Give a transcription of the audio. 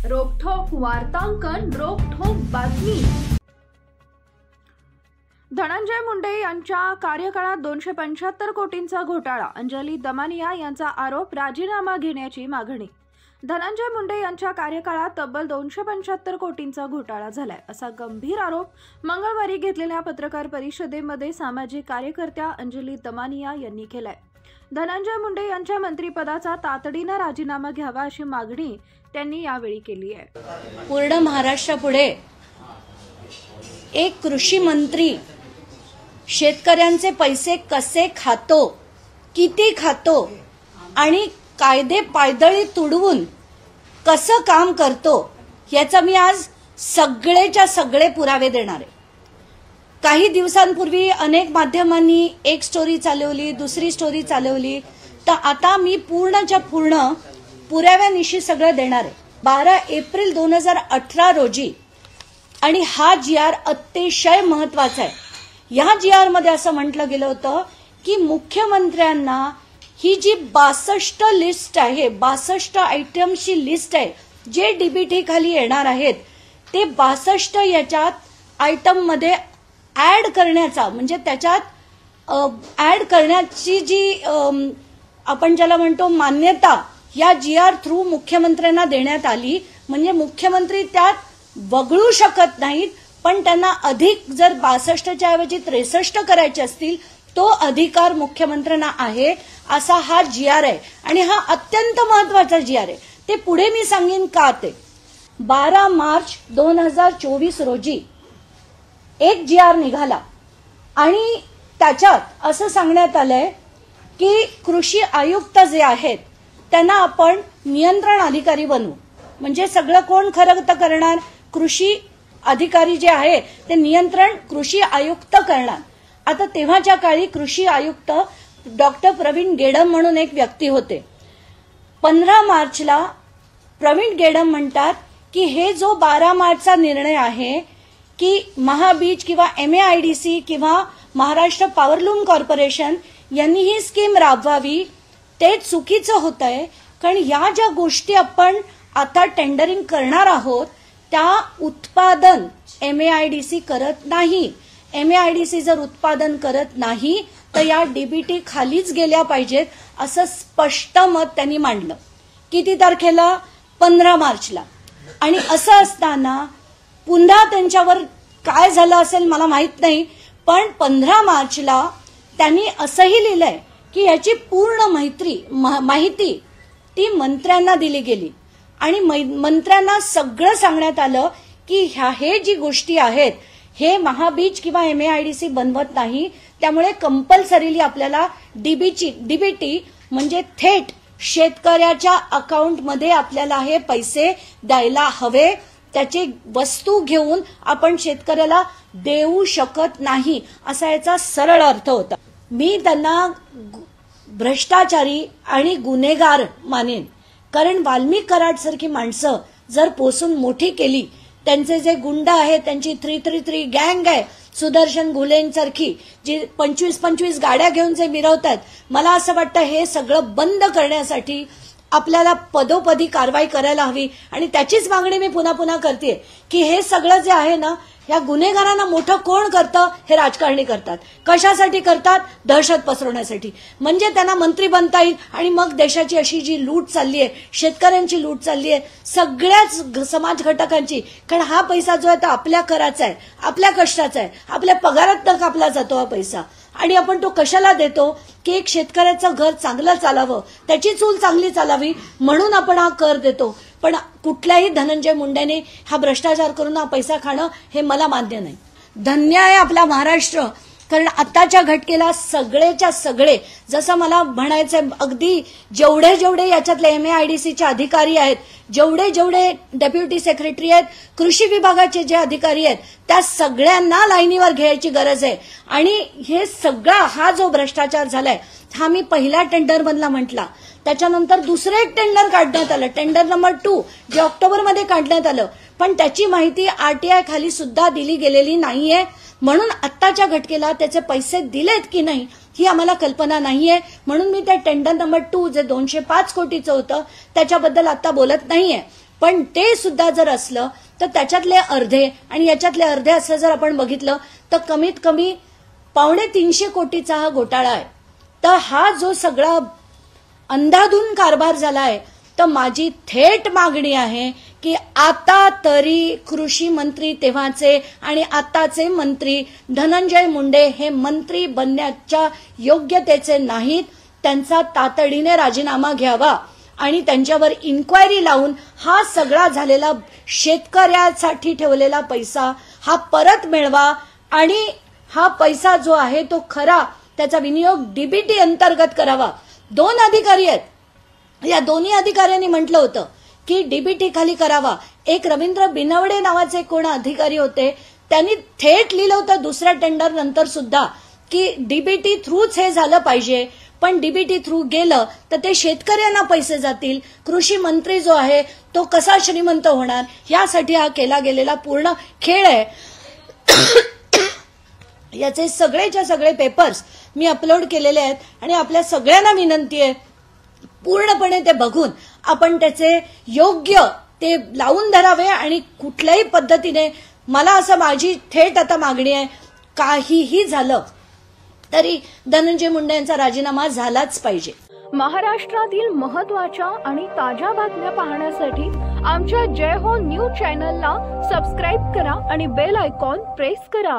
रोखठोक वार्तांकन, रोखठोक बातमी। धनंजय मुंडे यांच्या कार्यकाळात 275 कोटींचा घोटाळा, अंजली दमानिया यांचा आरोप, राजीनामा घेण्याची मागणी। धनंजय मुंडे यांच्या कार्यकाळात तब्बल 275 कोटींचा घोटाळा झालाय, असा गंभीर आरोप मंगळवारी घेतलेल्या पत्रकार परिषदेमध्ये सामाजिक कार्यकर्त्या अंजली दमानिया यांनी केलाय। धनंजय मुंडे यांच्या मंत्रिपदाचा तातडीने राजीनामा घ्यावा अशी मागणी त्यांनी यावेळी केली आहे। पूर्ण महाराष्ट्रापुढे एक कृषी मंत्री शेतकऱ्यांचे पैसे कसे खातो, किती खातो आणि कायदे पायदळी तुडवून कसं काम करतो याचा मी आज सगळेच्या सगळे पुरावे देणार आहे। काही दिवसांपूर्वी अनेक माध्यमांनी एक स्टोरी चालवली, दुसरी स्टोरी चालवली, तर आता मी पूर्णच्या पूर्ण पुराव्यानिशी सगळं देणार आहे। 12 एप्रिल 2018 रोजी आणि हा GR अतिशय महत्वाचा आहे। या GR मध्ये असं म्हटलं गेलं होतं की मुख्यमंत्र्यांना ही जी 62 लिस्ट आहे, 62 आयटमची लिस्ट आहे, जे DBT खाली येणार आहेत, ते 62 याच्यात आयटम मध्ये ऍड करण्याचा, म्हणजे त्याच्यात ऍड करण्याची जी आपण ज्याला म्हणतो मान्यता या GR थ्रू मुख्यमंत्र्यांना देण्यात आली। म्हणजे मुख्यमंत्री त्यात वगळू शकत नाहीत, पण त्यांना अधिक जर 62च्या ऐवजी 63 करायचे असतील तो अधिकार मुख्यमंत्र्यांना आहे, असा हा GR आहे। आणि हा अत्यंत महत्वाचा GR आहे। ते पुढे मी सांगेन का ते। 12 मार्च 2024 रोजी एक GR निघाला आणि त्याच्यात असं सांगण्यात आलंय की कृषी आयुक्त जे आहेत त्यांना आपण नियंत्रण अधिकारी बनवू। म्हणजे सगळं कोण खरं तर करणार, कृषी अधिकारी जे आहे ते नियंत्रण कृषी आयुक्त करणार। आता तेव्हाच्या काळी कृषी आयुक्त डॉक्टर प्रवीण गेडम म्हणून एक व्यक्ती होते। 15 मार्चला प्रवीण गेडम म्हणतात की हे जो 12 मार्चचा निर्णय आहे की महाबीज किंवा MAIDC किंवा महाराष्ट्र पॉवरलूम कॉर्पोरेशन यांनी ही स्कीम राबवावी, ते चुकीचं होत आहे। कारण या ज्या गोष्टी आपण आता टेंडरिंग करणार आहोत त्या उत्पादन MAIDC करत नाही। MAIDC जर उत्पादन करत नाही तर या DBT खालीच गेल्या पाहिजेत, असं स्पष्ट मत त्यांनी मांडलं। किती तारखेला? 15 मार्चला। आणि असं असताना पुन्हा त्यांच्यावर काय झालं असेल मला माहित नाही, पण 15 मार्चला त्यांनी असंही लिहिलंय की याची पूर्ण माहिती ती मंत्र्यांना दिली गेली आणि मंत्र्यांना सगळं सांगण्यात आलं की हे जी गोष्टी आहेत हे महाबीज किंवा MAIDC बनवत नाही, त्यामुळे कंपल्सरीली आपल्याला DBT म्हणजे थेट शेतकऱ्याच्या अकाउंटमध्ये आपल्याला हे पैसे द्यायला हवे। त्याची वस्तू घेऊन आपण शेतकऱ्याला देऊ शकत नाही, असा याचा सरळ अर्थ होता। मी त्यांना भ्रष्टाचारी आणि गुन्हेगार मानेन, कारण वाल्मिक कराड सारखी माणसं जर पोसून मोठी केली, त्यांचे जे गुंड आहेत त्यांची 333 गँग आहे, सुदर्शन घुलेंसारखी जी 25 गाड्या घेऊन जे मिरवतात, मला असं वाटतं हे सगळं बंद करण्यासाठी आपल्याला पदोपदी कारवाई करायला हवी। आणि त्याचीच मागणी मी पुन्हा पुन्हा करते की हे सगळं जे आहे ना, या गुन्हेगारांना मोठं कोण करतं? हे राजकारणी करतात। कशासाठी करतात? दहशत पसरवण्यासाठी। म्हणजे त्यांना मंत्री बनता येईल आणि मग देशाची अशी जी लूट चालली आहे, शेतकऱ्यांची लूट चालली आहे, सगळ्याच समाज घटकांची, कारण हा पैसा जो आहे तो आपल्या कराचा आहे, आपल्या कष्टाचा आहे, आपल्या पगारात कापला जातो हा पैसा। आणि आपण तो कशाला देतो की एक शेतकऱ्याचं घर चांगलं चालावं, त्याची चूल चांगली चालावी म्हणून आपण हा कर देतो। पण कुठल्याही धनंजय मुंडेने हा भ्रष्टाचार करून हा पैसा खाणं हे मला मान्य नाही। धन्य आहे आपला महाराष्ट्र, कारण आताच्या घटकेला सगळेच्या सगळे, जसं मला म्हणायचंय, अगदी जेवढे याच्यातले MAIDCचे अधिकारी आहेत, जेवढे डेप्युटी सेक्रेटरी आहेत, कृषी विभागाचे जे अधिकारी आहेत, त्या सगळ्यांना लाईनीवर घ्यायची गरज आहे। आणि हे सगळा हा जो भ्रष्टाचार झालाय हा मी पहिल्या टेंडर मधला म्हटला, त्याच्यानंतर दुसरं एक टेंडर काढण्यात आलं, टेंडर नंबर 2 जे ऑक्टोबरमध्ये काढण्यात आलं, पण त्याची माहिती RTI खाली सुद्धा दिली गेलेली नाहीये। म्हणून आत्ताच्या घटकेला त्याचे पैसे दिलेत की नाही ही आम्हाला कल्पना नाहीये। म्हणून मी त्या टेंडर नंबर 2 जे 205 कोटीचं होतं त्याच्याबद्दल आता बोलत नाहीये। पण ते सुद्धा जर असलं तर त्याच्यातले अर्धे आणि याच्यातले अर्धे असं जर आपण बघितलं तर कमीत कमी 250 कोटीचा हा घोटाळा आहे. तर हा जो सगळा अंधाधुंद कारभार झालाय, तर माझी थेट मागणी आहे की आता तरी कृषी मंत्री तेव्हाचे आणि आताचे मंत्री धनंजय मुंडे हे मंत्री बनण्याच्या योग्यतेचे नाहीत. त्यांचा तातडीने राजीनामा घ्यावा आणि त्यांच्यावर इन्क्वायरी लावून हा सगळा झालेला शेतकऱ्यासाठी ठेवलेला पैसा हा परत मिळवा आणि हा पैसा जो आहे तो खरा त्याचा विनियोग डीबीटी अंतर्गत करावा. 2 अधिकारी आहेत, या दोन्ही अधिकाऱ्यांनी म्हटलं होतं की डीबीटी खाली करावा. एक रवींद्र बिनवडे नावाचे कोण अधिकारी होते, त्यांनी थेट लिहिलं होतं दुसऱ्या टेंडर नंतर सुद्धा की डीबीटी थ्रूच हे झालं पाहिजे. पण डीबीटी थ्रू गेलं तर ते शेतकऱ्यांना पैसे जातील, कृषी मंत्री जो आहे तो कसा श्रीमंत होणार, यासाठी हा केला गेलेला पूर्ण खेळ आहे. याचे सगळेच्या सगळे पेपर्स मी अपलोड केलेले आहेत आणि आपल्या सगळ्यांना विनंती आहे पूर्णपणे ते बघून आपण त्याचे योग्य ते लावून धरावे आणि कुठल्याही पद्धतीने मला असं माझी थेट आता मागणी आहे, काहीही झालं तरी धनंजय मुंडे यांचा राजीनामा झालाच पाहिजे. महाराष्ट्रातील महत्त्वाच्या आणि ताज्या बातम्या पाहण्यासाठी आमच्या जय हो न्यूज चॅनलला सबस्क्राईब करा आणि बेल आयकॉन प्रेस करा.